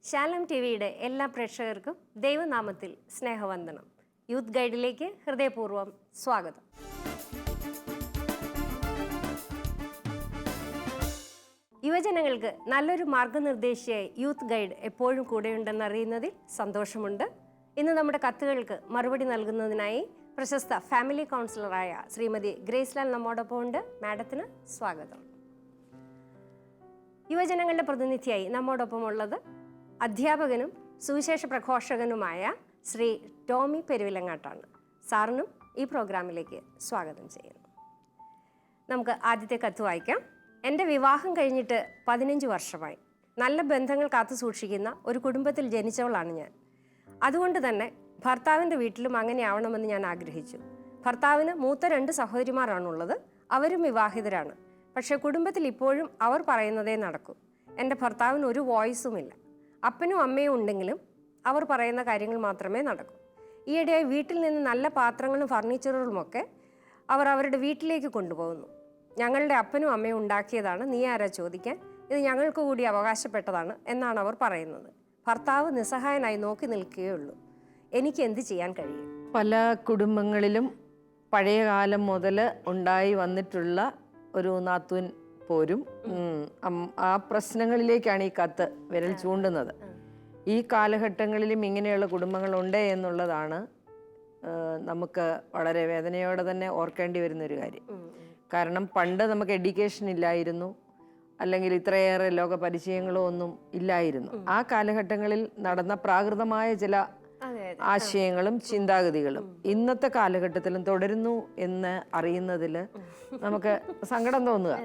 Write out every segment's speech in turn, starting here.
ശാലം ടിവിയുടെ എല്ലാ പ്രേക്ഷകർക്കും ദൈവനാമത്തിൽ സ്നേഹവന്ദനം. യൂത്ത് ഗൈഡിലേക്ക് ഹൃദയപൂർവ്വം സ്വാഗതം. യുവജനങ്ങൾക്ക് നല്ലൊരു മാർഗനിർദ്ദേശിയായി യൂത്ത് ഗൈഡ് എപ്പോഴും കൂടെയുണ്ടെന്നറിയുന്നതിൽ സന്തോഷമുണ്ട്. ഇന്ന് നമ്മുടെ കത്തുകൾക്ക് മറുപടി നൽകുന്നതിനായി പ്രശസ്ത ഫാമിലി കൗൺസിലറായ ശ്രീമതി ഗ്രേസ്ലാൽ നമ്മോടൊപ്പം ഉണ്ട്. മാഡത്തിന് സ്വാഗതം. യുവജനങ്ങളുടെ പ്രതിനിധിയായി നമ്മോടൊപ്പം ഉള്ളത് അധ്യാപകനും സുവിശേഷ പ്രഘോഷകനുമായ ശ്രീ ടോമി പെരുവിലങ്ങാട്ടാണ്. സാറിനും ഈ പ്രോഗ്രാമിലേക്ക് സ്വാഗതം ചെയ്യുന്നു. നമുക്ക് ആദ്യത്തെ കത്ത് വായിക്കാം. എൻ്റെ വിവാഹം കഴിഞ്ഞിട്ട് 15 വർഷമായി. നല്ല ബന്ധങ്ങൾ കാത്തു സൂക്ഷിക്കുന്ന ഒരു കുടുംബത്തിൽ ജനിച്ചവളാണ് ഞാൻ. അതുകൊണ്ട് തന്നെ ഭർത്താവിൻ്റെ വീട്ടിലും അങ്ങനെ ആവണമെന്ന് ഞാൻ ആഗ്രഹിച്ചു. ഭർത്താവിന് മൂത്ത 2 സഹോദരിമാരാണുള്ളത്. അവരും വിവാഹിതരാണ്. പക്ഷേ കുടുംബത്തിൽ ഇപ്പോഴും അവർ പറയുന്നതേ നടക്കൂ. എൻ്റെ ഭർത്താവിന് ഒരു വോയിസുമില്ല. അപ്പനും അമ്മയും ഉണ്ടെങ്കിലും അവർ പറയുന്ന കാര്യങ്ങൾ മാത്രമേ നടക്കൂ. ഈയിടെയായി വീട്ടിൽ നിന്ന് നല്ല പാത്രങ്ങളും ഫർണിച്ചറുകളുമൊക്കെ അവർ അവരുടെ വീട്ടിലേക്ക് കൊണ്ടുപോകുന്നു. ഞങ്ങളുടെ അപ്പനും അമ്മയും ഉണ്ടാക്കിയതാണ്, നീ ആരാ ചോദിക്കാൻ, ഇത് ഞങ്ങൾക്ക് കൂടി അവകാശപ്പെട്ടതാണ് എന്നാണ് അവർ പറയുന്നത്. ഭർത്താവ് നിസ്സഹായനായി നോക്കി നിൽക്കുകയുള്ളൂ. എനിക്ക് എന്ത് ചെയ്യാൻ കഴിയും? പല കുടുംബങ്ങളിലും പഴയ കാലം മുതൽ ഉണ്ടായി വന്നിട്ടുള്ള ഒരു നാത്തൂൻ പോരും ആ പ്രശ്നങ്ങളിലേക്കാണ് ഈ കത്ത് വിരൽ ചൂണ്ടുന്നത്. ഈ കാലഘട്ടങ്ങളിലും ഇങ്ങനെയുള്ള കുടുംബങ്ങളുണ്ട് എന്നുള്ളതാണ് നമുക്ക് വളരെ വേദനയോടെ തന്നെ ഓർക്കേണ്ടി വരുന്നൊരു കാര്യം. കാരണം പണ്ട് നമുക്ക് എഡ്യൂക്കേഷൻ ഇല്ലായിരുന്നു, അല്ലെങ്കിൽ ഇത്രയേറെ ലോക പരിചയങ്ങളോ ഒന്നും ഇല്ലായിരുന്നു. ആ കാലഘട്ടങ്ങളിൽ നടന്ന പ്രാകൃതമായ ചില ആശയങ്ങളും ചിന്താഗതികളും ഇന്നത്തെ കാലഘട്ടത്തിലും തുടരുന്നു എന്ന് അറിയുന്നതിൽ നമുക്ക് സങ്കടം തോന്നുക.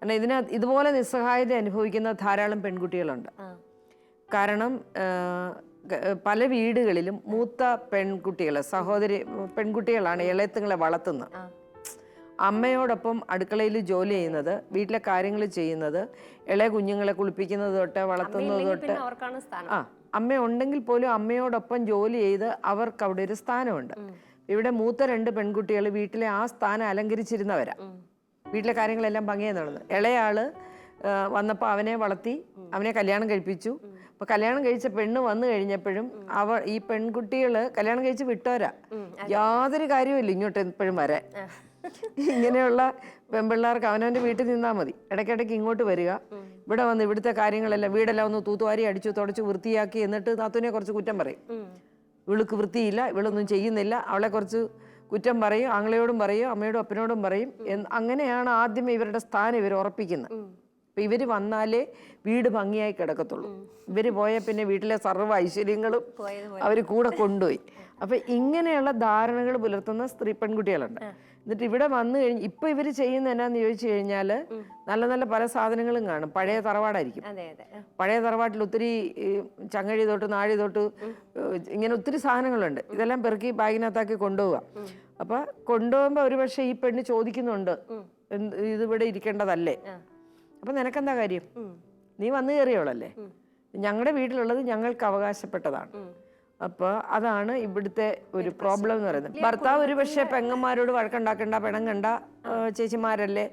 കാരണം ഇതുപോലെ നിസ്സഹായത അനുഭവിക്കുന്ന ധാരാളം പെൺകുട്ടികളുണ്ട്. കാരണം പല വീടുകളിലും മൂത്ത പെൺകുട്ടികളെ പെൺകുട്ടികളാണ് ഇളയത്തുങ്ങളെ വളർത്തുന്നത്. അമ്മയോടൊപ്പം അടുക്കളയിൽ ജോലി ചെയ്യുന്നത്, വീട്ടിലെ കാര്യങ്ങൾ ചെയ്യുന്നത്, ഇളയ കുഞ്ഞുങ്ങളെ കുളിപ്പിക്കുന്നത് തൊട്ട് വളർത്തുന്നത് തൊട്ട് അമ്മ ഉണ്ടെങ്കിൽ പോലും അമ്മയോടൊപ്പം ജോലി ചെയ്ത് അവർക്ക് അവിടെ ഒരു സ്ഥാനമുണ്ട്. ഇവിടെ മൂത്ത 2 പെൺകുട്ടികൾ വീട്ടിലെ ആ സ്ഥാനം അലങ്കരിച്ചിരുന്നവരാ. വീട്ടിലെ കാര്യങ്ങളെല്ലാം ഭംഗിയായി നടന്നു. ഇളയാള് വന്നപ്പോൾ അവനെ വളർത്തി, അവനെ കല്യാണം കഴിപ്പിച്ചു. അപ്പൊ കല്യാണം കഴിച്ച പെണ്ണ് വന്നു കഴിഞ്ഞപ്പോഴും ഈ പെൺകുട്ടികള് കല്യാണം കഴിച്ച് വിട്ടോരാ, യാതൊരു കാര്യമില്ല ഇങ്ങോട്ട് എപ്പോഴും വരാൻ. ഇങ്ങനെയുള്ള പെൺപിള്ളേർക്ക് അവനവൻ്റെ വീട്ടിൽ നിന്നാൽ മതി. ഇടയ്ക്കിടയ്ക്ക് ഇങ്ങോട്ട് വരിക, ഇവിടെ വന്ന് ഇവിടുത്തെ കാര്യങ്ങളെല്ലാം വീടെല്ലാം ഒന്ന് തൂത്തുവാരി അടിച്ചു തുടച്ച് വൃത്തിയാക്കി, എന്നിട്ട് നാത്തൂനെ കുറച്ച് കുറ്റം പറയും. ഇവൾക്ക് വൃത്തിയില്ല, ഇവളൊന്നും ചെയ്യുന്നില്ല, അവളെ കുറച്ച് കുറ്റം പറയും, ആങ്ങളയോടും പറയും, അമ്മയോടും അപ്പനോടും പറയും. അങ്ങനെയാണ് ആദ്യം ഇവരുടെ സ്ഥാനം ഇവർ ഉറപ്പിക്കുന്നത്. അപ്പം ഇവർ വന്നാലേ വീട് ഭംഗിയായി കിടക്കത്തുള്ളൂ. ഇവർ പോയ പിന്നെ വീട്ടിലെ സർവ്വ ഐശ്വര്യങ്ങളും അവർ കൂടെ കൊണ്ടുപോയി. അപ്പം ഇങ്ങനെയുള്ള ധാരണകൾ പുലർത്തുന്ന പെൺകുട്ടികളുണ്ട്. എന്നിട്ട് ഇവിടെ വന്നു കഴിഞ്ഞ് ഇപ്പൊ ഇവര് ചെയ്യുന്ന എന്നാന്ന് ചോദിച്ചു കഴിഞ്ഞാൽ നല്ല നല്ല പല സാധനങ്ങളും കാണും. പഴയ തറവാടായിരിക്കും. പഴയ തറവാട്ടിൽ ഒത്തിരി ചങ്ങഴി തൊട്ട് നാഴി തൊട്ട് ഇങ്ങനെ ഒത്തിരി സാധനങ്ങളുണ്ട്. ഇതെല്ലാം പെറുക്കി ബാഗിനകത്താക്കി കൊണ്ടുപോവുക. അപ്പൊ കൊണ്ടുപോകുമ്പോ ഒരു പക്ഷെ ഈ പെണ്ണ് ചോദിക്കുന്നുണ്ട്, ഇതിവിടെ ഇരിക്കേണ്ടതല്ലേ? അപ്പൊ നിനക്കെന്താ കാര്യം? നീ വന്നു കയറിയോളല്ലേ? ഞങ്ങളുടെ വീട്ടിലുള്ളത് ഞങ്ങൾക്ക് അവകാശപ്പെട്ടതാണ്. അപ്പോൾ അതാണ് ഇവിടുത്തെ ഒരു പ്രോബ്ലം എന്ന് പറയുന്നത്. ഭർത്താവ് ഒരു പക്ഷേ പെങ്ങന്മാരോട് വഴക്കുണ്ടാക്കണ്ട, പിണങ്ങണ്ട, ചേച്ചിമാരല്ലേ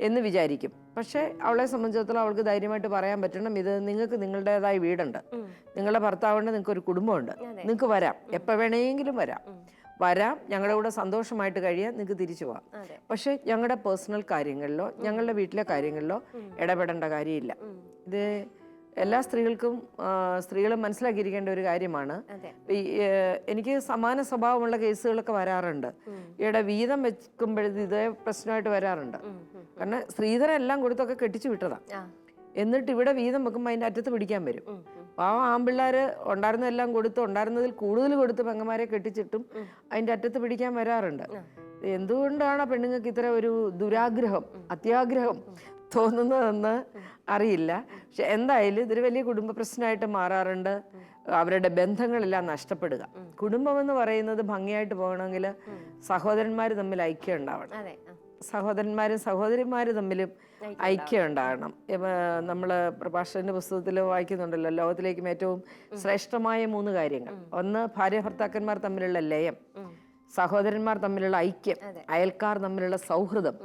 എന്ന് വിചാരിക്കും. പക്ഷെ അവളെ സംബന്ധിച്ചിടത്തോളം അവൾക്ക് ധൈര്യമായിട്ട് പറയാൻ പറ്റണം, ഇത് നിങ്ങൾക്ക് നിങ്ങളുടേതായ വീടുണ്ട്, നിങ്ങളുടെ ഭർത്താവുണ്ട്, നിങ്ങൾക്ക് ഒരു കുടുംബമുണ്ട്, നിങ്ങൾക്ക് വരാം, എപ്പോൾ വേണമെങ്കിലും വരാം, ഞങ്ങളുടെ കൂടെ സന്തോഷമായിട്ട് കഴിയാൻ, നിങ്ങൾക്ക് തിരിച്ചു പോവാം. പക്ഷെ ഞങ്ങളുടെ പേഴ്സണൽ കാര്യങ്ങളിലോ ഞങ്ങളുടെ വീട്ടിലെ കാര്യങ്ങളിലോ ഇടപെടേണ്ട കാര്യമില്ല. ഇത് എല്ലാ സ്ത്രീകളും മനസ്സിലാക്കിയിരിക്കേണ്ട ഒരു കാര്യമാണ്. എനിക്ക് സമാന സ്വഭാവമുള്ള കേസുകളൊക്കെ വരാറുണ്ട്. ഇവിടെ വീതം വെക്കുമ്പോഴത് ഇതേ പ്രശ്നമായിട്ട് വരാറുണ്ട്. കാരണം സ്ത്രീധനം എല്ലാം കൊടുത്തൊക്കെ കെട്ടിച്ചു വിട്ടതാ. എന്നിട്ട് ഇവിടെ വീതം വെക്കുമ്പോൾ അതിൻ്റെ അറ്റത്ത് പിടിക്കാൻ വരും. ആ ആൺപിള്ളേർ ഉണ്ടായിരുന്നതെല്ലാം കൊടുത്ത്, ഉണ്ടായിരുന്നതിൽ കൂടുതൽ കൊടുത്ത് പെങ്ങന്മാരെ കെട്ടിച്ചിട്ടും അതിൻ്റെ അറ്റത്ത് പിടിക്കാൻ വരാറുണ്ട്. എന്തുകൊണ്ടാണ് പെണ്ണുങ്ങൾക്ക് ഇത്ര ഒരു ദുരാഗ്രഹം, അത്യാഗ്രഹം തോന്നുന്നതെന്ന് അറിയില്ല. പക്ഷെ എന്തായാലും ഇതൊരു വലിയ കുടുംബ പ്രശ്നമായിട്ട് മാറാറുണ്ട്. അവരുടെ ബന്ധങ്ങളെല്ലാം നഷ്ടപ്പെടുക. കുടുംബം എന്ന് പറയുന്നത് ഭംഗിയായിട്ട് പോകണമെങ്കിൽ സഹോദരന്മാർ തമ്മിൽ ഐക്യം ഉണ്ടാവണം. സഹോദരന്മാരും സഹോദരിമാരും തമ്മിലും ഐക്യം ഉണ്ടാകണം. നമ്മൾ പ്രഭാഷകന്റെ പുസ്തകത്തിൽ വായിക്കുന്നുണ്ടല്ലോ, ലോകത്തിലേക്കും ഏറ്റവും ശ്രേഷ്ഠമായ 3 കാര്യങ്ങൾ. ഒന്ന്, ഭാര്യ ഭർത്താക്കന്മാർ തമ്മിലുള്ള ലയം, സഹോദരന്മാർ തമ്മിലുള്ള ഐക്യം, അയൽക്കാർ തമ്മിലുള്ള സൗഹൃദം.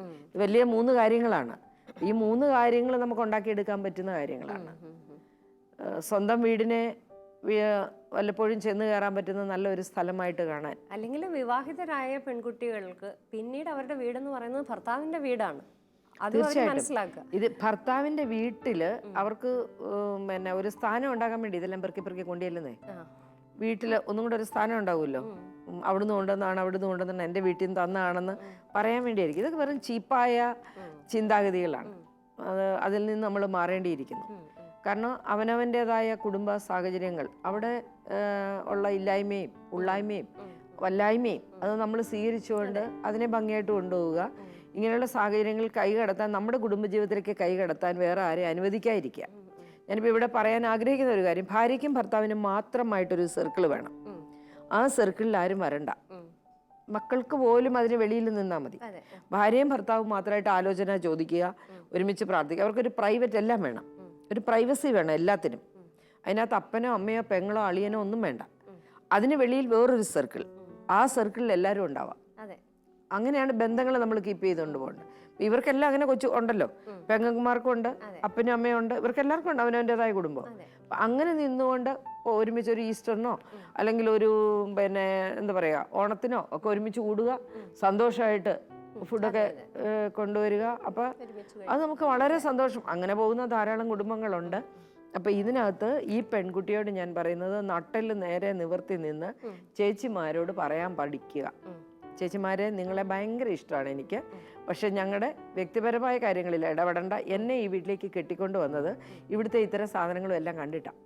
വലിയ 3 കാര്യങ്ങളാണ്. ഈ 3 കാര്യങ്ങൾ നമുക്ക് ഉണ്ടാക്കിയെടുക്കാൻ പറ്റുന്ന കാര്യങ്ങളാണ്. സ്വന്തം വീടിനെ വല്ലപ്പോഴും ചെന്ന് കയറാൻ പറ്റുന്ന നല്ലൊരു സ്ഥലമായിട്ട് കാണാൻ. അല്ലെങ്കിൽ വിവാഹിതരായ പെൺകുട്ടികൾക്ക് പിന്നീട് അവരുടെ വീടെന്ന് പറയുന്നത് ഭർത്താവിന്റെ വീടാണ്. തീർച്ചയായിട്ടും ഇത് ഭർത്താവിന്റെ വീട്ടില് അവർക്ക് പിന്നെ ഒരു സ്ഥാനം ഉണ്ടാകാൻ വേണ്ടി ഇതെല്ലാം പെറുക്കി കൊണ്ടുചെല്ലുന്നേ. വീട്ടിൽ ഒന്നും കൂടെ ഒരു സ്ഥാനം ഉണ്ടാവുമല്ലോ. അവിടുന്ന് കൊണ്ടുവന്നാണ്, അവിടുന്ന് കൊണ്ടുവന്നാണ്, എൻ്റെ വീട്ടിൽ നിന്ന് തന്നാണെന്ന് പറയാൻ വേണ്ടിയായിരിക്കും. ഇതൊക്കെ വെറും ചീപ്പായ ചിന്താഗതികളാണ്. അതിൽ നിന്ന് നമ്മൾ മാറേണ്ടിയിരിക്കുന്നു. കാരണം അവനവൻ്റെതായ കുടുംബ സാഹചര്യങ്ങൾ, അവിടെ ഉള്ള ഇല്ലായ്മയും ഉള്ളായ്മയും വല്ലായ്മയും അത് നമ്മൾ സ്വീകരിച്ചുകൊണ്ട് അതിനെ ഭംഗിയായിട്ട് കൊണ്ടുപോവുക. ഇങ്ങനെയുള്ള സാഹചര്യങ്ങൾ കൈകടത്താൻ, നമ്മുടെ കുടുംബജീവിതത്തിലേക്ക് കൈകടത്താൻ വേറെ ആരെയും അനുവദിക്കാതിരിക്കുക. ഞാനിപ്പോൾ ഇവിടെ പറയാൻ ആഗ്രഹിക്കുന്ന ഒരു കാര്യം, ഭാര്യയ്ക്കും ഭർത്താവിനും മാത്രമായിട്ടൊരു സർക്കിൾ വേണം. ആ സർക്കിളിൽ ആരും വരണ്ട. മക്കൾക്ക് പോലും അതിന് വെളിയിൽ നിന്നാൽ മതി. ഭാര്യയും ഭർത്താവും മാത്രമായിട്ട് ആലോചന ചോദിക്കുക, ഒരുമിച്ച് പ്രാർത്ഥിക്കുക. അവർക്കൊരു പ്രൈവറ്റ് എല്ലാം വേണം, ഒരു പ്രൈവസി വേണം എല്ലാത്തിനും. അതിനകത്ത് അപ്പനോ അമ്മയോ പെങ്ങളോ അളിയനോ ഒന്നും വേണ്ട. അതിന് വെളിയിൽ വേറൊരു സർക്കിൾ, ആ സർക്കിളിൽ എല്ലാവരും ഉണ്ടാവാം. അങ്ങനെയാണ് ബന്ധങ്ങൾ നമ്മൾ കീപ്പ് ചെയ്തുകൊണ്ട് പോകുന്നത്. ഇവർക്കെല്ലാം അങ്ങനെ കൊച്ചു ഉണ്ടല്ലോ, പെങ്ങന്മാർക്കും ഉണ്ട്, അപ്പനും അമ്മയും ഉണ്ട്, ഇവർക്കെല്ലാവർക്കും ഉണ്ട് അവനവൻ്റെതായ കുടുംബം. അങ്ങനെ നിന്നുകൊണ്ട് ഒരുമിച്ച് ഒരു ഈസ്റ്ററിനോ അല്ലെങ്കിൽ ഒരു പിന്നെ എന്താ പറയുക ഓണത്തിനോ ഒക്കെ ഒരുമിച്ച് കൂടുക, സന്തോഷമായിട്ട് ഫുഡൊക്കെ കൊണ്ടുവരിക. അപ്പം അത് നമുക്ക് വളരെ സന്തോഷം. അങ്ങനെ പോകുന്ന ധാരാളം കുടുംബങ്ങളുണ്ട്. അപ്പം ഇതിനകത്ത് ഈ പെൺകുട്ടിയോട് ഞാൻ പറയുന്നത്, നട്ടെല്ല് നേരെ നിവർത്തി നിന്ന് ചേച്ചിമാരോട് പറയാൻ പഠിക്കുക. ചേച്ചിമാരെ, നിങ്ങളെ ഭയങ്കര ഇഷ്ടമാണ് എനിക്ക്, പക്ഷെ ഞങ്ങളുടെ വ്യക്തിപരമായ കാര്യങ്ങളിൽ ഇടപെടേണ്ട. എന്നെ ഈ വീട്ടിലേക്ക് കെട്ടിക്കൊണ്ട് വന്നത് ഇവിടുത്തെ ഇത്തരം സാധനങ്ങളും എല്ലാം കണ്ടിട്ടാണ്.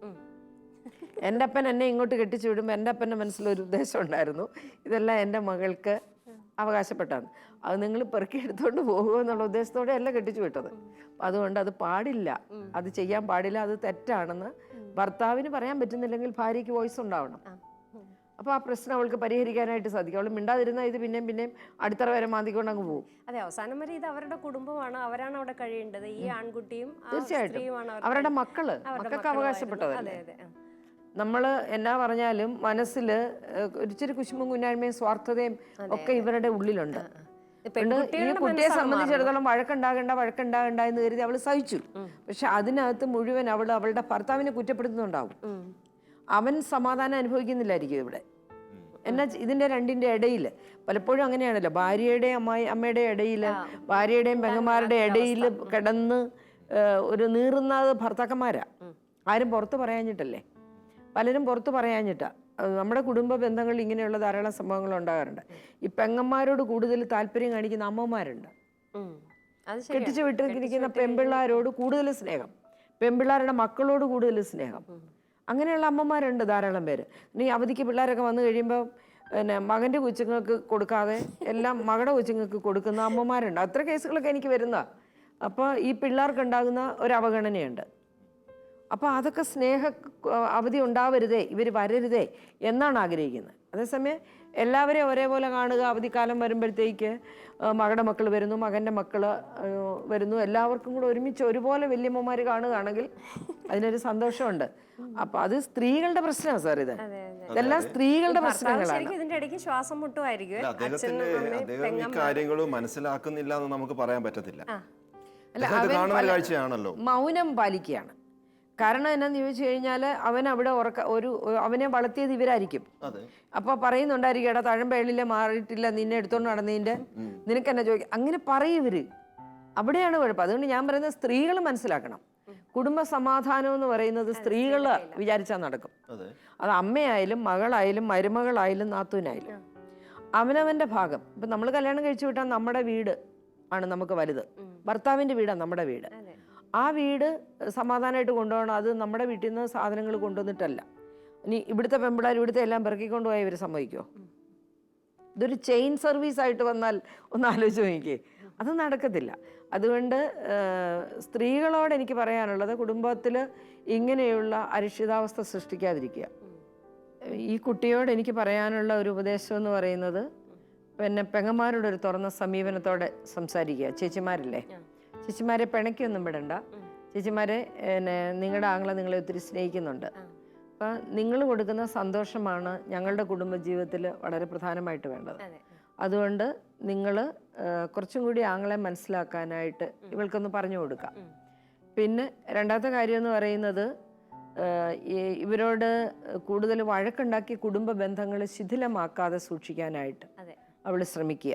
എൻ്റെ അപ്പൻ എന്നെ ഇങ്ങോട്ട് കെട്ടിച്ചു വിടുമ്പോൾ എൻ്റെ അപ്പൻ്റെ മനസ്സിലൊരു ഉദ്ദേശം ഉണ്ടായിരുന്നു, ഇതെല്ലാം എൻ്റെ മകൾക്ക് അവകാശപ്പെട്ടാണ്, അത് നിങ്ങൾ പെറുക്കി എടുത്തുകൊണ്ട് പോകുമോ എന്നുള്ള ഉദ്ദേശത്തോടെ അല്ല കെട്ടിച്ചു വിട്ടത്. അതുകൊണ്ട് അത് പാടില്ല, അത് ചെയ്യാൻ പാടില്ല, അത് തെറ്റാണെന്ന് ഭർത്താവിന് പറയാൻ പറ്റുന്നില്ലെങ്കിൽ ഭാര്യയ്ക്ക് വോയിസ് ഉണ്ടാവണം. അപ്പോൾ ആ പ്രശ്നം അവൾക്ക് പരിഹരിക്കാനായിട്ട് സാധിക്കും. അവൾ മിണ്ടാതിരുന്നാൽ ഇത് പിന്നെയും അടിത്തറ വരെ മാന്തിക്കൊണ്ട് അങ്ങ് പോകും. അതെ, അവസാനം വരെ ഇത് അവരുടെ കുടുംബമാണ്, അവരാണ് അവിടെ കഴിയേണ്ടത്. ഈ ആൺകുട്ടിയും തീർച്ചയായിട്ടും അവരുടെ മക്കൾക്ക് അവകാശപ്പെട്ടതല്ലേ. നമ്മൾ എന്നാ പറഞ്ഞാലും മനസ്സിൽ ഒരിച്ചിരി കുശുമ്പും കുന്നായ്മയും സ്വാർത്ഥതയും ഒക്കെ ഇവരുടെ ഉള്ളിലുണ്ട്. ഈ കുട്ടിയെ സംബന്ധിച്ചിടത്തോളം വഴക്കുണ്ടാകണ്ട എന്ന് കരുതി അവൾ സഹിച്ചു. പക്ഷെ അതിനകത്ത് മുഴുവൻ അവളുടെ ഭർത്താവിനെ കുറ്റപ്പെടുത്തുന്നുണ്ടാവും. അവൻ സമാധാനം അനുഭവിക്കുന്നില്ലായിരിക്കും ഇവിടെ. എന്നാ ഇതിന്റെ രണ്ടിന്റെ ഇടയിൽ പലപ്പോഴും അങ്ങനെയാണല്ലോ, ഭാര്യയുടെയും അമ്മയുടെയും ഇടയിൽ, ഭാര്യയുടെയും പെങ്ങന്മാരുടെ ഇടയിൽ കിടന്ന് ഒരു നീറുന്നത് ഭർത്താക്കന്മാരാ. ആരും പുറത്ത് പറയാഞ്ഞിട്ടല്ലേ, പലരും പുറത്ത് പറയാഞ്ഞിട്ടാ. നമ്മുടെ കുടുംബ ബന്ധങ്ങളിൽ ഇങ്ങനെയുള്ള ധാരാളം സംഭവങ്ങൾ ഉണ്ടാകാറുണ്ട്. ഈ പെങ്ങന്മാരോട് കൂടുതൽ താല്പര്യം കാണിക്കുന്ന അമ്മമാരുണ്ട്. കെട്ടിച്ചു വിട്ടിരിക്കുന്ന പെൺപിള്ളാരോട് കൂടുതൽ സ്നേഹം, പെൺപിള്ളാരുടെ മക്കളോട് കൂടുതൽ സ്നേഹം. അങ്ങനെയുള്ള അമ്മമാരുണ്ട് ധാരാളം പേര്. ഇനി അവധിക്ക് പിള്ളേരൊക്കെ വന്നു കഴിയുമ്പോൾ പിന്നെ മകൻ്റെ കൊച്ചുങ്ങൾക്ക് കൊടുക്കാതെ എല്ലാം മകളുടെ കൊച്ചുങ്ങൾക്ക് കൊടുക്കുന്ന അമ്മമാരുണ്ട്. അത്ര കേസുകളൊക്കെ എനിക്ക് വരുന്ന. അപ്പോൾ ഈ പിള്ളേർക്കുണ്ടാകുന്ന ഒരു അവഗണനയുണ്ട്. അപ്പോൾ അതൊക്കെ അവധി ഉണ്ടാവരുതേ, ഇവർ വരരുതേ എന്നാണ് ആഗ്രഹിക്കുന്നത്. അതേസമയം എല്ലാവരെയും ഒരേപോലെ കാണുക. അവധിക്കാലം വരുമ്പോഴത്തേക്ക് മകളുടെ മക്കൾ വരുന്നു, മകൻ്റെ മക്കൾ വരുന്നു, എല്ലാവർക്കും കൂടെ ഒരുമിച്ച് ഒരുപോലെ വല്യമ്മമാർ കാണുകയാണെങ്കിൽ അതിനൊരു സന്തോഷമുണ്ട്. അപ്പൊ അത് സ്ത്രീകളുടെ പ്രശ്നമാണ് സാർ. ഇതെല്ലാം സ്ത്രീകളുടെ പ്രശ്നങ്ങളാണ്. ഇതിന്റെ ഇടയ്ക്ക് ശ്വാസം മുട്ടുമായിരിക്കും. കാര്യങ്ങളും മനസ്സിലാക്കുന്നില്ല എന്ന് നമുക്ക് പറയാൻ പറ്റത്തില്ല. മൗനം പാലിക്കുകയാണ്. കാരണം എന്നാന്ന് ചോദിച്ചു കഴിഞ്ഞാൽ അവൻ അവിടെ അവനെ വളർത്തിയത് ഇവരായിരിക്കും. അപ്പൊ പറയുന്നുണ്ടായിരിക്കും, എടാ തഴമ്പേളില്ല മാറിയിട്ടില്ല, നിന്നെ എടുത്തോണ്ട് നടന്നതിന്റെ നിനക്ക് എന്നെ ചോദിക്കാം, അങ്ങനെ പറയും ഇവര്. അവിടെയാണ് കുഴപ്പം. അതുകൊണ്ട് ഞാൻ പറയുന്നത് സ്ത്രീകൾ മനസ്സിലാക്കണം. കുടുംബ സമാധാനം എന്ന് പറയുന്നത് സ്ത്രീകൾ വിചാരിച്ചാൽ നടക്കും. അത് അമ്മയായാലും മകളായാലും മരുമകളായാലും നാത്തൂനായാലും അവനവന്റെ ഭാഗം. ഇപ്പൊ നമ്മൾ കല്യാണം കഴിച്ചു വിട്ടാൽ നമ്മുടെ വീട് ആണ് നമുക്ക് വലുത്, ഭർത്താവിന്റെ വീടാണ് നമ്മുടെ വീട്. ആ വീട് സമാധാനമായിട്ട് കൊണ്ടുപോകണം. അത് നമ്മുടെ വീട്ടിൽ നിന്ന് സാധനങ്ങൾ കൊണ്ടുവന്നിട്ടല്ല. ഇനി ഇവിടുത്തെ പെമ്പിളാർ ഇവിടുത്തെ എല്ലാം പെറുക്കിക്കൊണ്ടുപോയി ഇവർ സമ്മതിക്കുമോ? ഇതൊരു ചെയിൻ സർവീസ് ആയിട്ട് വന്നാൽ ഒന്ന് ആലോചിച്ച് നോക്കിക്കേ, അത് നടക്കത്തില്ല. അതുകൊണ്ട് സ്ത്രീകളോട് എനിക്ക് പറയാനുള്ളത് കുടുംബത്തിൽ ഇങ്ങനെയുള്ള അരക്ഷിതാവസ്ഥ സൃഷ്ടിക്കാതിരിക്കുക. ഈ കുട്ടിയോട് എനിക്ക് പറയാനുള്ള ഒരു ഉപദേശം എന്ന് പറയുന്നത്, പിന്നെ പെങ്ങന്മാരോട് ഒരു തുറന്ന സമീപനത്തോടെ സംസാരിക്കുക. ചേച്ചിമാരില്ലേ, ചേച്ചിമാരെ പിണക്കൊന്നും വിടണ്ട. ചേച്ചിമാരെ നിങ്ങളുടെ ആങ്ങളെ നിങ്ങളെ ഒത്തിരി സ്നേഹിക്കുന്നുണ്ട്. അപ്പം നിങ്ങൾ കൊടുക്കുന്ന സന്തോഷമാണ് ഞങ്ങളുടെ കുടുംബജീവിതത്തിൽ വളരെ പ്രധാനമായിട്ട് വേണ്ടത്. അതുകൊണ്ട് നിങ്ങൾ കുറച്ചും കൂടി ആങ്ങളെ മനസ്സിലാക്കാനായിട്ട് ഇവൾക്കൊന്ന് പറഞ്ഞു കൊടുക്കാം. പിന്നെ രണ്ടാമത്തെ കാര്യം എന്ന് പറയുന്നത്, ഇവരോട് കൂടുതൽ വഴക്കുണ്ടാക്കി കുടുംബ ബന്ധങ്ങൾ ശിഥിലമാക്കാതെ സൂക്ഷിക്കാനായിട്ട് അവൾ ശ്രമിക്കുക.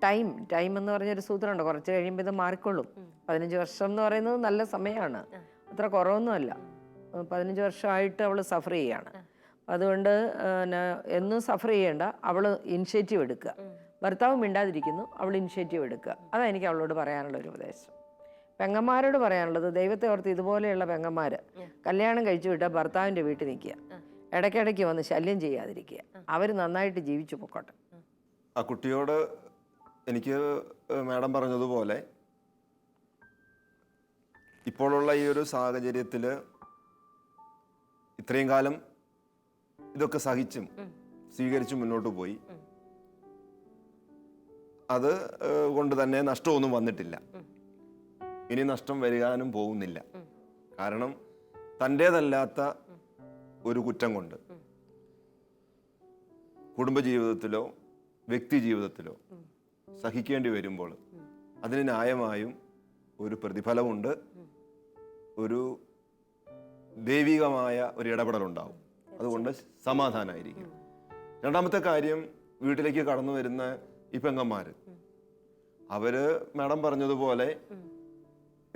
ടൈം എന്ന് പറഞ്ഞൊരു സൂത്രമുണ്ട്. കുറച്ച് കഴിയുമ്പോൾ ഇത് മാറിക്കൊള്ളും. 15 വർഷം എന്ന് പറയുന്നത് നല്ല സമയമാണ്, അത്ര കുറവൊന്നുമല്ല. 15 വർഷമായിട്ട് അവൾ സഫർ ചെയ്യാണ്. അതുകൊണ്ട് എന്നും സഫർ ചെയ്യേണ്ട, അവൾ ഇനിഷ്യേറ്റീവ് എടുക്കുക. ഭർത്താവ് മിണ്ടാതിരിക്കുന്നു, അവൾ ഇനിഷ്യേറ്റീവ് എടുക്കുക. അതാണ് എനിക്ക് അവളോട് പറയാനുള്ള ഒരു ഉപദേശം. പെങ്ങന്മാരോട് പറയാനുള്ളത്, ദൈവത്തെ ഓർത്ത് ഇതുപോലെയുള്ള പെങ്ങന്മാർ കല്യാണം കഴിച്ചു വിട്ടാൽ ഭർത്താവിൻ്റെ വീട്ടിൽ നിൽക്കുക, ഇടയ്ക്കിടയ്ക്ക് വന്ന് ശല്യം ചെയ്യാതിരിക്കുക. അവർ നന്നായിട്ട് ജീവിച്ചു പൊക്കോട്ടെ. ആ കുട്ടിയോട് എനിക്ക് മാഡം പറഞ്ഞതുപോലെ ഇപ്പോഴുള്ള ഈ ഒരു സാഹചര്യത്തിൽ ഇത്രയും കാലം ഇതൊക്കെ സഹിച്ചും സ്വീകരിച്ചും മുന്നോട്ട് പോയി. അത് കൊണ്ട് തന്നെ നഷ്ടമൊന്നും വന്നിട്ടില്ല, ഇനി നഷ്ടം വരികാനും പോകുന്നില്ല. കാരണം തൻ്റേതല്ലാത്ത ഒരു കുറ്റം കൊണ്ട് കുടുംബജീവിതത്തിലോ വ്യക്തി ജീവിതത്തിലോ സഹിക്കേണ്ടി വരുമ്പോൾ അതിന് ന്യായമായും ഒരു പ്രതിഫലമുണ്ട്, ഒരു ദൈവികമായ ഒരു ഇടപെടലുണ്ടാവും. അതുകൊണ്ട് സമാധാനമായിരിക്കും. രണ്ടാമത്തെ കാര്യം, വീട്ടിലേക്ക് കടന്നു വരുന്ന ഈ പെങ്ങന്മാർ, അവര് മാഡം പറഞ്ഞതുപോലെ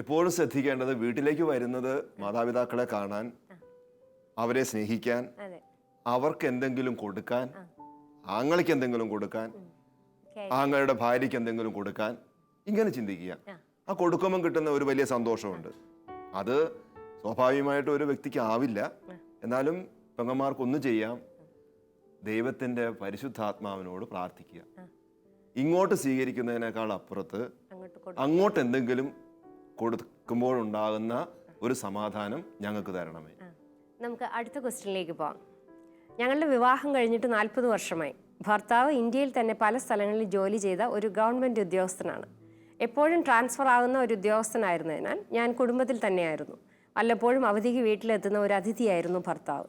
എപ്പോഴും ശ്രദ്ധിക്കേണ്ടത്, വീട്ടിലേക്ക് വരുന്നത് മാതാപിതാക്കളെ കാണാൻ, അവരെ സ്നേഹിക്കാൻ, അവർക്ക് എന്തെങ്കിലും കൊടുക്കാൻ, ആങ്ങൾക്ക് എന്തെങ്കിലും കൊടുക്കാൻ, ആങ്ങളുടെ ഭാര്യയ്ക്ക് എന്തെങ്കിലും കൊടുക്കാൻ, ഇങ്ങനെ ചിന്തിക്കുക. ആ കൊടുക്കുമ്പം കിട്ടുന്ന ഒരു വലിയ സന്തോഷമുണ്ട്. അത് സ്വാഭാവികമായിട്ട് ഒരു വ്യക്തിക്ക് ആവില്ല. എന്നാലും പെങ്ങന്മാർക്കൊന്നും ചെയ്യാം, ദൈവത്തിൻ്റെ പരിശുദ്ധാത്മാവിനോട് പ്രാർത്ഥിക്കുക. ഇങ്ങോട്ട് സ്വീകരിക്കുന്നതിനേക്കാൾ അപ്പുറത്ത് അങ്ങോട്ട് എന്തെങ്കിലും കൊടുക്കുമ്പോഴുണ്ടാകുന്ന ഒരു സമാധാനം ഞങ്ങൾക്ക് തരണമേ. നമുക്ക് അടുത്ത ക്വസ്റ്റ്യനിലേക്ക് പോകാം. ഞങ്ങളുടെ വിവാഹം കഴിഞ്ഞിട്ട് 40 വർഷമായി. ഭർത്താവ് ഇന്ത്യയിൽ തന്നെ പല സ്ഥലങ്ങളിൽ ജോലി ചെയ്ത ഒരു ഗവൺമെൻറ് ഉദ്യോഗസ്ഥനാണ്. എപ്പോഴും ട്രാൻസ്ഫർ ആകുന്ന ഒരു ഉദ്യോഗസ്ഥനായിരുന്നതിനാൽ ഞാൻ കുടുംബത്തിൽ തന്നെയായിരുന്നു. വല്ലപ്പോഴും അവധിക്ക് വീട്ടിലെത്തുന്ന ഒരു അതിഥിയായിരുന്നു ഭർത്താവ്.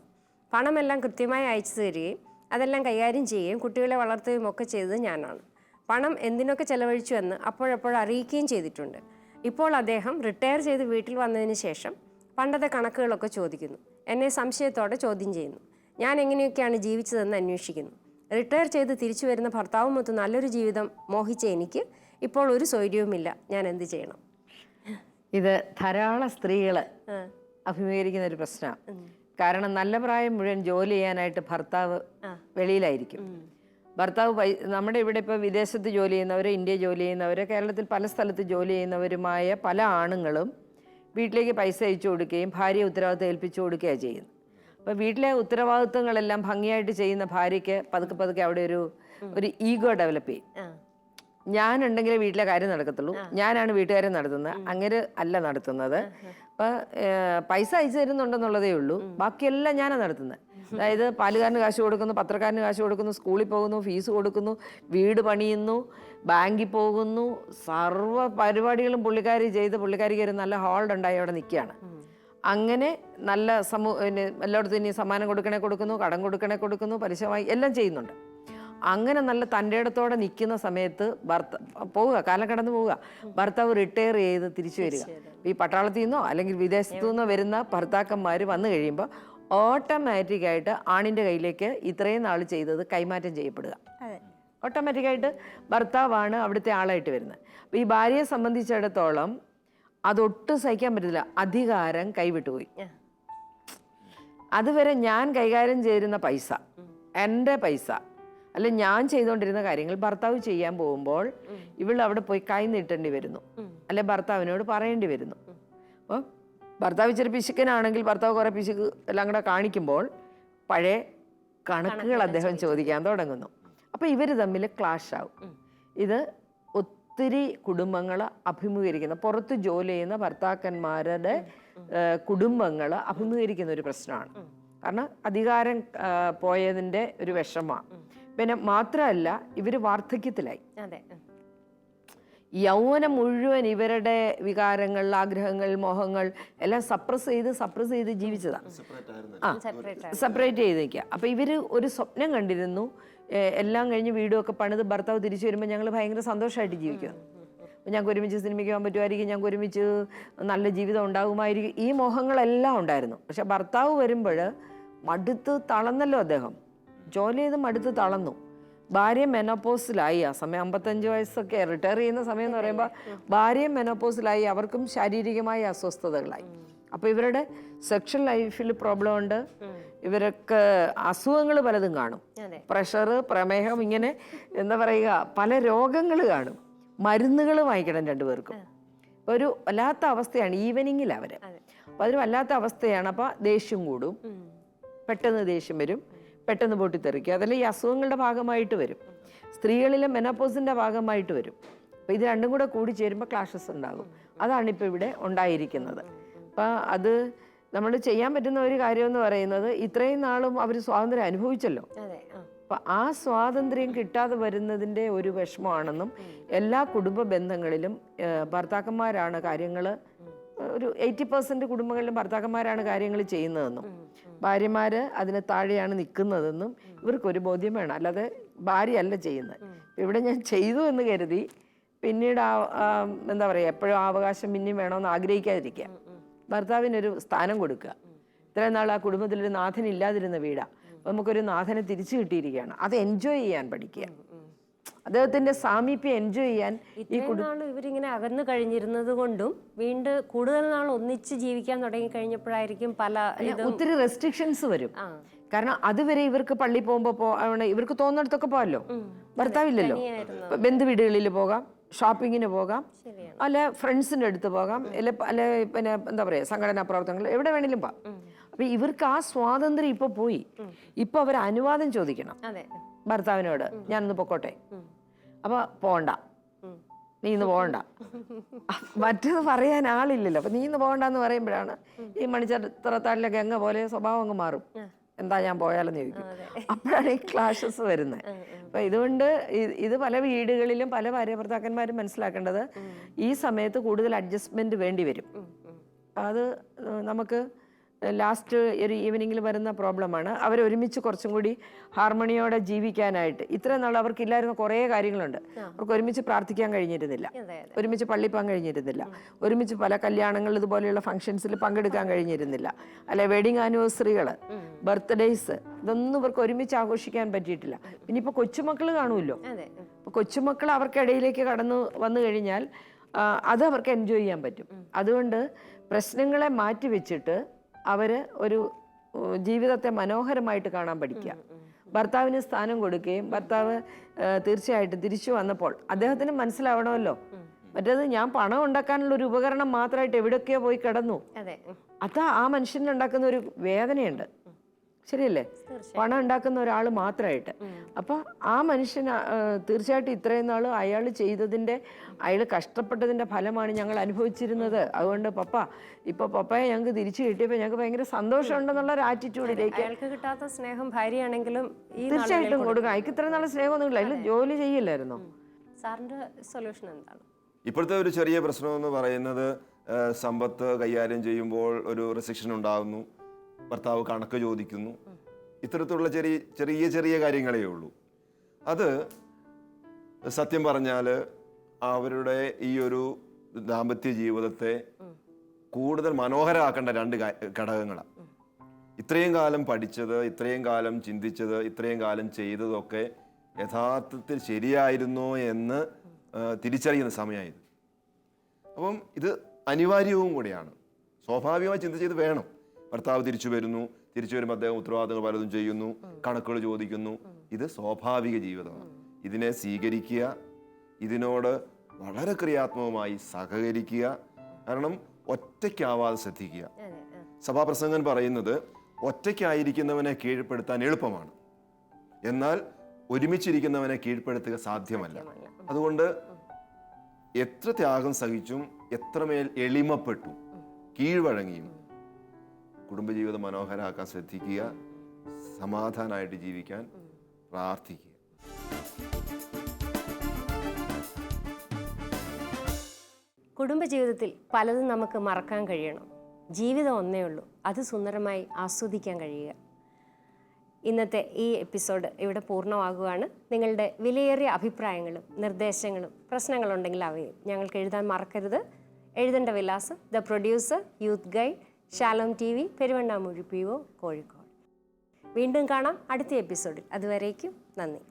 പണമെല്ലാം കൃത്യമായി അയച്ചു തരികയും അതെല്ലാം കൈകാര്യം ചെയ്യുകയും കുട്ടികളെ വളർത്തുകയും ഒക്കെ ചെയ്തത് ഞാനാണ്. പണം എന്തിനൊക്കെ ചെലവഴിച്ചു എന്ന് അപ്പോഴപ്പോഴും അറിയിക്കുകയും ചെയ്തിട്ടുണ്ട്. ഇപ്പോൾ അദ്ദേഹം റിട്ടയർ ചെയ്ത് വീട്ടിൽ വന്നതിന് ശേഷം പണ്ടത്തെ കണക്കുകളൊക്കെ ചോദിക്കുന്നു. എന്നെ സംശയത്തോടെ ചോദ്യം ചെയ്യുന്നു. ഞാൻ എങ്ങനെയൊക്കെയാണ് ജീവിച്ചതെന്ന് അന്വേഷിക്കുന്നു. റിട്ടയർ ചെയ്ത് തിരിച്ചു വരുന്ന ഭർത്താവുമൊത്ത് നല്ലൊരു ജീവിതം മോഹിച്ച എനിക്ക് ഇപ്പോൾ ഒരു സൗകര്യവുമില്ല. ഞാൻ എന്ത് ചെയ്യണം? ഇത് ധാരാളം സ്ത്രീകൾ അഭിമുഖീകരിക്കുന്ന ഒരു പ്രശ്നമാണ്. കാരണം നല്ല പ്രായം മുഴുവൻ ജോലി ചെയ്യാനായിട്ട് ഭർത്താവ് വെളിയിലായിരിക്കും. ഭർത്താവ് നമ്മുടെ ഇവിടെ ഇപ്പോൾ വിദേശത്ത് ജോലി ചെയ്യുന്നവർ, ഇന്ത്യ ജോലി ചെയ്യുന്നവർ, കേരളത്തിൽ പല സ്ഥലത്ത് ജോലി ചെയ്യുന്നവരുമായ പല ആണുങ്ങളും വീട്ടിലേക്ക് പൈസ അയച്ചു കൊടുക്കുകയും ഭാര്യയെ ഉത്തരവാദിത്വം ഏൽപ്പിച്ചു കൊടുക്കുകയാണ് ചെയ്യുന്നത്. അപ്പോൾ വീട്ടിലെ ഉത്തരവാദിത്വങ്ങളെല്ലാം ഭംഗിയായിട്ട് ചെയ്യുന്ന ഭാര്യയ്ക്ക് പതുക്കെ പതുക്കെ അവിടെ ഒരു ഈഗോ ഡെവലപ്പ് ചെയ്യും. ഞാനുണ്ടെങ്കിലേ വീട്ടിലെ കാര്യം നടക്കത്തുള്ളൂ, ഞാനാണ് വീട്ടുകാരെ നടത്തുന്നത്. അങ്ങനെ അല്ല നടത്തുന്നത്. അപ്പോൾ പൈസ അയച്ചു തരുന്നുണ്ടെന്നുള്ളതേ ഉള്ളൂ, ബാക്കിയെല്ലാം ഞാനാണ് നടത്തുന്നത്. അതായത് പാലുകാരന് കാശ് കൊടുക്കുന്നു, പത്രക്കാരന് കാശ് കൊടുക്കുന്നു, സ്കൂളിൽ പോകുന്നു, ഫീസ് കൊടുക്കുന്നു, വീട് പണിയുന്നു, ബാങ്കിൽ പോകുന്നു, സർവ്വ പരിപാടികളും പുള്ളിക്കാരി ചെയ്ത് പുള്ളിക്കാരിക്ക് ഒരു നല്ല ഹോൾഡ് ഉണ്ടായി അവിടെ നിൽക്കുകയാണ്. അങ്ങനെ നല്ല എല്ലായിടത്തും ഇനി സമ്മാനം കൊടുക്കുന്നു, കടം കൊടുക്കുന്നു, പലിശ എല്ലാം ചെയ്യുന്നുണ്ട്. അങ്ങനെ നല്ല തൻ്റെ ഇടത്തോടെ നിൽക്കുന്ന സമയത്ത് കാലം കടന്നു പോവുക. ഭർത്താവ് റിട്ടയർ ചെയ്ത് തിരിച്ചു വരിക. ഈ പട്ടാളത്തിൽ നിന്നോ അല്ലെങ്കിൽ വിദേശത്തു നിന്നോ വരുന്ന ഭർത്താക്കന്മാർ വന്നു കഴിയുമ്പോൾ ഓട്ടോമാറ്റിക്കായിട്ട് ആണിൻ്റെ കയ്യിലേക്ക് ഇത്രയും നാൾ ചെയ്തത് കൈമാറ്റം ചെയ്യപ്പെടുക. ഓട്ടോമാറ്റിക്കായിട്ട് ഭർത്താവാണ് അവിടുത്തെ ആളായിട്ട് വരുന്നത്. അപ്പോൾ ഈ ഭാര്യയെ സംബന്ധിച്ചിടത്തോളം അതൊട്ടും സഹിക്കാൻ പറ്റില്ല. അധികാരം കൈവിട്ടുപോയി. അതുവരെ ഞാൻ കൈകാര്യം ചെയ്തിരുന്ന പൈസ, എൻ്റെ പൈസ, അല്ലെ ഞാൻ ചെയ്തുകൊണ്ടിരുന്ന കാര്യങ്ങൾ ഭർത്താവ് ചെയ്യാൻ പോകുമ്പോൾ ഇവൾ അവിടെ പോയി കൈ നീട്ടേണ്ടി വരുന്നു, അല്ലെ ഭർത്താവിനോട് പറയേണ്ടി വരുന്നു. അപ്പോൾ ഭർത്താവ് ഇച്ചിരി പിശുക്കനാണെങ്കിൽ ഭർത്താവ് കുറേ പിശുക്ക് എല്ലാം കൂടെ കാണിക്കുമ്പോൾ പഴയ കണക്കുകൾ അദ്ദേഹം ചോദിക്കാൻ തുടങ്ങുന്നു. അപ്പോൾ ഇവർ തമ്മിൽ ക്ലാഷ് ആവും. ഇത് ഒത്തിരി കുടുംബങ്ങൾ അഭിമുഖീകരിക്കുന്ന, പുറത്ത് ജോലി ചെയ്യുന്ന ഭർത്താക്കന്മാരുടെ കുടുംബങ്ങൾ അഭിമുഖീകരിക്കുന്ന ഒരു പ്രശ്നമാണ്. കാരണം അധികാരം പോയതിൻ്റെ ഒരു വിഷമമാണ്. പിന്നെ മാത്രമല്ല, ഇവർ വാർദ്ധക്യത്തിലായി. യൗവനം മുഴുവൻ ഇവരുടെ വികാരങ്ങൾ, ആഗ്രഹങ്ങൾ, മോഹങ്ങൾ എല്ലാം സപ്രസ് ചെയ്ത് ജീവിച്ചതാണ്. സെപ്പറേറ്റ് ചെയ്ത് നിൽക്കുക. അപ്പോൾ ഇവർ ഒരു സ്വപ്നം കണ്ടിരുന്നു, എല്ലാം കഴിഞ്ഞ് വീടുമൊക്കെ പണിത് ഭർത്താവ് തിരിച്ചു വരുമ്പോൾ ഞങ്ങൾ ഭയങ്കര സന്തോഷമായിട്ട് ജീവിക്കുക, ഞങ്ങൾക്ക് ഒരുമിച്ച് സിനിമയ്ക്ക് പോകാൻ പറ്റുമായിരിക്കും, ഞങ്ങൾക്ക് ഒരുമിച്ച് നല്ല ജീവിതം ഉണ്ടാകുമായിരിക്കും, ഈ മോഹങ്ങളെല്ലാം ഉണ്ടായിരുന്നു. പക്ഷെ ഭർത്താവ് വരുമ്പോൾ മടുത്ത് തളർന്നല്ലോ അദ്ദേഹം, ജോലി ചെയ്ത് മടുത്ത് തളർന്നു. ഭാര്യ മെനോപോസിലായി. ആ സമയം 55 വയസ്സൊക്കെ റിട്ടയർ ചെയ്യുന്ന സമയം എന്ന് പറയുമ്പോൾ ഭാര്യ മെനോപോസിലായി, അവർക്കും ശാരീരികമായ അസ്വസ്ഥതകളായി. അപ്പോൾ ഇവരുടെ സെക്ഷൽ ലൈഫിൽ പ്രോബ്ലം ഉണ്ട്, ഇവരൊക്കെ അസുഖങ്ങൾ പലതും കാണും, പ്രഷർ, പ്രമേഹം, ഇങ്ങനെ എന്താ പറയുക, പല രോഗങ്ങൾ കാണും. മരുന്നുകൾ വാങ്ങിക്കണം രണ്ടുപേർക്കും. ഒരു വല്ലാത്ത അവസ്ഥയാണ് ഈവനിങ്ങിൽ അവർ. അപ്പോൾ അതൊരു വല്ലാത്ത അവസ്ഥയാണ്. അപ്പോൾ ദേഷ്യം കൂടും, പെട്ടെന്ന് ദേഷ്യം വരും, പെട്ടെന്ന് പൊട്ടിത്തെറിക്കുക. അതെല്ലാം ഈ അസുഖങ്ങളുടെ ഭാഗമായിട്ട് വരും, സ്ത്രീകളിലെ മെനോപോസിൻ്റെ ഭാഗമായിട്ട് വരും. അപ്പോൾ ഇത് രണ്ടും കൂടെ കൂടി ചേരുമ്പോൾ ക്ലാഷസ് ഉണ്ടാകും. അതാണിപ്പോൾ ഇവിടെ ഉണ്ടായിരിക്കുന്നത്. അപ്പോൾ അത് നമ്മൾ ചെയ്യാൻ പറ്റുന്ന ഒരു കാര്യം എന്ന് പറയുന്നത്, ഇത്രയും നാളും അവർ സ്വാതന്ത്ര്യം അനുഭവിച്ചല്ലോ, അപ്പം ആ സ്വാതന്ത്ര്യം കിട്ടാതെ വരുന്നതിൻ്റെ ഒരു വിഷമമാണെന്നും, എല്ലാ കുടുംബ ബന്ധങ്ങളിലും ഭർത്താക്കന്മാരാണ് കാര്യങ്ങൾ, ഒരു 80% കുടുംബങ്ങളിലും ഭർത്താക്കന്മാരാണ് കാര്യങ്ങൾ ചെയ്യുന്നതെന്നും ഭാര്യമാർ അതിന് താഴെയാണ് നിൽക്കുന്നതെന്നും ഇവർക്കൊരു ബോധ്യം വേണം. അല്ലാതെ ഭാര്യയല്ല ചെയ്യുന്നത്. ഇവിടെ ഞാൻ ചെയ്തു എന്ന് കരുതി പിന്നീട് എന്താ പറയുക, എപ്പോഴും അവകാശം പിന്നെയും വേണമെന്ന് ആഗ്രഹിക്കാതിരിക്കുക, ഭർത്താവിനൊരു സ്ഥാനം കൊടുക്കുക. ഇത്രയും നാൾ ആ കുടുംബത്തിലൊരു നാഥൻ ഇല്ലാതിരുന്ന വീടാണ്, അപ്പോൾ നമുക്കൊരു നാഥനെ തിരിച്ചു കിട്ടിയിരിക്കുകയാണ്. അത് എൻജോയ് ചെയ്യാൻ പഠിക്കുക, അദ്ദേഹത്തിന്റെ സാമീപ്യം എൻജോയ് ചെയ്യാൻ. ഈ നാൾ ഇവരിങ്ങനെ അകന്നു കഴിഞ്ഞിരുന്നത് കൊണ്ടും വീണ്ടും കൂടുതൽ നാൾ ഒന്നിച്ച് ജീവിക്കാൻ തുടങ്ങി കഴിഞ്ഞപ്പോഴായിരിക്കും ഒത്തിരി റെസ്ട്രിക്ഷൻസ് വരും. കാരണം അതുവരെ ഇവർക്ക് പള്ളി പോകുമ്പോൾ ഇവർക്ക് തോന്നിടത്തൊക്കെ പോകാമല്ലോ, ഭർത്താവില്ലല്ലോ. ബന്ധുവീടുകളിൽ പോകാം, ഷോപ്പിങ്ങിന് പോകാം, അല്ലെ ഫ്രണ്ട്സിൻ്റെ അടുത്ത് പോകാം, അല്ലെ പിന്നെ എന്താ പറയുക, സംഘടനാ പ്രവർത്തനങ്ങൾ എവിടെ വേണേലും പോകാം. അപ്പൊ ഇവർക്ക് ആ സ്വാതന്ത്ര്യം ഇപ്പൊ പോയി. ഇപ്പൊ അവർ അനുവാദം ചോദിക്കണം ഭർത്താവിനോട്, ഞാനൊന്ന് പൊക്കോട്ടെ. അപ്പൊ പോകണ്ട, നീ ഇന്ന് പോകണ്ട. മറ്റത് പറയാൻ ആളില്ലല്ലോ. അപ്പൊ നീ ഇന്ന് പോകണ്ടെന്ന് പറയുമ്പോഴാണ് ഈ മണിച്ചിത്രത്താഴിലെ ഗംഗ പോലെ സ്വഭാവം അങ്ങ് മാറും. എന്താ ഞാൻ പോയാലെന്ന് ചോദിക്കും. അപ്പോഴാണ് ഈ ക്ലാഷസ് വരുന്നത്. അപ്പൊ ഇതുകൊണ്ട് ഇത് പല വീടുകളിലും പല ഭാര്യ ഭർത്താക്കന്മാരും മനസ്സിലാക്കേണ്ടത്, ഈ സമയത്ത് കൂടുതൽ അഡ്ജസ്റ്റ്മെന്റ് വേണ്ടി വരും. അത് നമുക്ക് ലാസ്റ്റ് ഒരു ഈവനിങ്ങിൽ വരുന്ന പ്രോബ്ലമാണ്. അവരൊരുമിച്ച് കുറച്ചും കൂടി ഹാർമണിയോടെ ജീവിക്കാനായിട്ട് ഇത്രയും നാൾ അവർക്കില്ലായിരുന്ന കുറേ കാര്യങ്ങളുണ്ട്. അവർക്ക് ഒരുമിച്ച് പ്രാർത്ഥിക്കാൻ കഴിഞ്ഞിരുന്നില്ല, ഒരുമിച്ച് പള്ളി പോകാൻ കഴിഞ്ഞിരുന്നില്ല, ഒരുമിച്ച് പല കല്യാണങ്ങൾ ഇതുപോലെയുള്ള ഫംഗ്ഷൻസിൽ പങ്കെടുക്കാൻ കഴിഞ്ഞിരുന്നില്ല, അല്ലെ വെഡിങ് ആനിവേഴ്സറികൾ, ബർത്ത്ഡേയ്സ്, ഇതൊന്നും ഇവർക്ക് ഒരുമിച്ച് ആഘോഷിക്കാൻ പറ്റിയിട്ടില്ല. പിന്നെ ഇപ്പോൾ കൊച്ചുമക്കൾ കാണുമല്ലോ, അപ്പോൾ കൊച്ചുമക്കൾ അവർക്കിടയിലേക്ക് കടന്നു വന്നു കഴിഞ്ഞാൽ അത് അവർക്ക് എൻജോയ് ചെയ്യാൻ പറ്റും. അതുകൊണ്ട് പ്രശ്നങ്ങളെ മാറ്റി വെച്ചിട്ട് അവർ ഒരു ജീവിതത്തെ മനോഹരമായിട്ട് കാണാൻ പഠിക്കുക. ഭർത്താവിന് സ്ഥാനം കൊടുക്കുകയും ഭർത്താവ് തീർച്ചയായിട്ടും തിരിച്ചു വന്നപ്പോൾ അദ്ദേഹത്തിന് മനസ്സിലാവണമല്ലോ, മറ്റേത് ഞാൻ പണം ഉണ്ടാക്കാനുള്ള ഒരു ഉപകരണം മാത്രമായിട്ട് എവിടെയൊക്കെയോ പോയി കിടന്നു. അത് ആ മനുഷ്യനുണ്ടാക്കുന്ന ഒരു വേദനയുണ്ട്, ശരിയല്ലേ? പണം ഉണ്ടാക്കുന്ന ഒരാൾ മാത്രമായിട്ട്. അപ്പം ആ മനുഷ്യൻ തീർച്ചയായിട്ടും ഇത്രയും നാൾ അയാൾ ചെയ്തതിൻ്റെ, അയാൾ കഷ്ടപ്പെട്ടതിൻ്റെ ഫലമാണ് ഞങ്ങൾ അനുഭവിച്ചിരുന്നത്. അതുകൊണ്ട് പപ്പയെ ഞങ്ങൾക്ക് തിരിച്ചു കിട്ടിയപ്പോൾ ഞങ്ങൾക്ക് ഭയങ്കര സന്തോഷമുണ്ടെന്നുള്ള ഒരു ആറ്റിറ്റ്യൂഡിലേക്ക് കിട്ടാത്ത സ്നേഹം ഭാര്യയാണെങ്കിലും തീർച്ചയായിട്ടും കൊടുക്കാം. അയക്ക് ഇത്ര നാൾ സ്നേഹമൊന്നുമില്ല, അതിൽ ജോലി ചെയ്യില്ലായിരുന്നോ? സാറിന്റെ സൊല്യൂഷൻ എന്താണ്? ഇപ്പോഴത്തെ ഒരു ചെറിയ പ്രശ്നം എന്ന് പറയുന്നത്, സമ്പത്ത് കൈകാര്യം ചെയ്യുമ്പോൾ ഒരു റെസ്ട്രിക്ഷൻ ഉണ്ടാകുന്നു, ഭർത്താവ് കണക്ക് ചോദിക്കുന്നു, ഇത്തരത്തിലുള്ള ചെറിയ ചെറിയ കാര്യങ്ങളേ ഉള്ളൂ. അത് സത്യം പറഞ്ഞാൽ അവരുടെ ഈ ഒരു ദാമ്പത്യ ജീവിതത്തെ കൂടുതൽ മനോഹരമാക്കേണ്ട രണ്ട് ഘടകങ്ങളാണ്. ഇത്രയും കാലം പഠിച്ചത്, ഇത്രയും കാലം ചിന്തിച്ചത്, ഇത്രയും കാലം ചെയ്തതൊക്കെ യഥാർത്ഥത്തിൽ ശരിയായിരുന്നോ എന്ന് തിരിച്ചറിയുന്ന സമയമായത്. അപ്പം ഇത് അനിവാര്യവും കൂടിയാണ്. സ്വാഭാവികമായി ചിന്തിച്ചത് വേണം. ഭർത്താവ് തിരിച്ചു വരുമ്പോൾ അദ്ദേഹം ഉത്തരവാദിത്തങ്ങൾ പലതും ചെയ്യുന്നു, കണക്കുകൾ ചോദിക്കുന്നു. ഇത് സ്വാഭാവിക ജീവിതമാണ്. ഇതിനെ സ്വീകരിക്കുക, ഇതിനോട് വളരെ ക്രിയാത്മകമായി സഹകരിക്കുക. കാരണം ഒറ്റയ്ക്കാവാതെ ശ്രദ്ധിക്കുക. സഭാപ്രസംഗൻ പറയുന്നത് ഒറ്റയ്ക്കായിരിക്കുന്നവനെ കീഴ്പ്പെടുത്താൻ എളുപ്പമാണ്, എന്നാൽ ഒരുമിച്ചിരിക്കുന്നവനെ കീഴ്പ്പെടുത്തുക സാധ്യമല്ല. അതുകൊണ്ട് എത്ര ത്യാഗം സഹിച്ചും എത്രമേൽ എളിമപ്പെട്ടും കീഴ്വഴങ്ങിയും കുടുംബജീവിതം മനോഹരമാക്കാൻ ശ്രദ്ധിക്കുക. സമാധാനമായിട്ട് ജീവിക്കാൻ പ്രാർത്ഥിക്കുക. കുടുംബജീവിതത്തിൽ പലതും നമുക്ക് മറക്കാൻ കഴിയണം. ജീവിതം ഒന്നേ ഉള്ളൂ, അത് സുന്ദരമായി ആസ്വദിക്കാൻ കഴിയുക. ഇന്നത്തെ ഈ എപ്പിസോഡ് ഇവിടെ പൂർണ്ണമാകുകയാണ്. നിങ്ങളുടെ വിലയേറിയ അഭിപ്രായങ്ങളും നിർദ്ദേശങ്ങളും പ്രശ്നങ്ങളുണ്ടെങ്കിൽ അവയും ഞങ്ങൾക്ക് എഴുതാൻ മറക്കരുത്. എഴുതേണ്ട വിലാസം: the producer, youth guide, Shalom TV, Peruvannamuzhi PO, Kozhikode. വീണ്ടും കാണാം അടുത്ത എപ്പിസോഡിൽ. അതുവരേക്കും നന്ദി.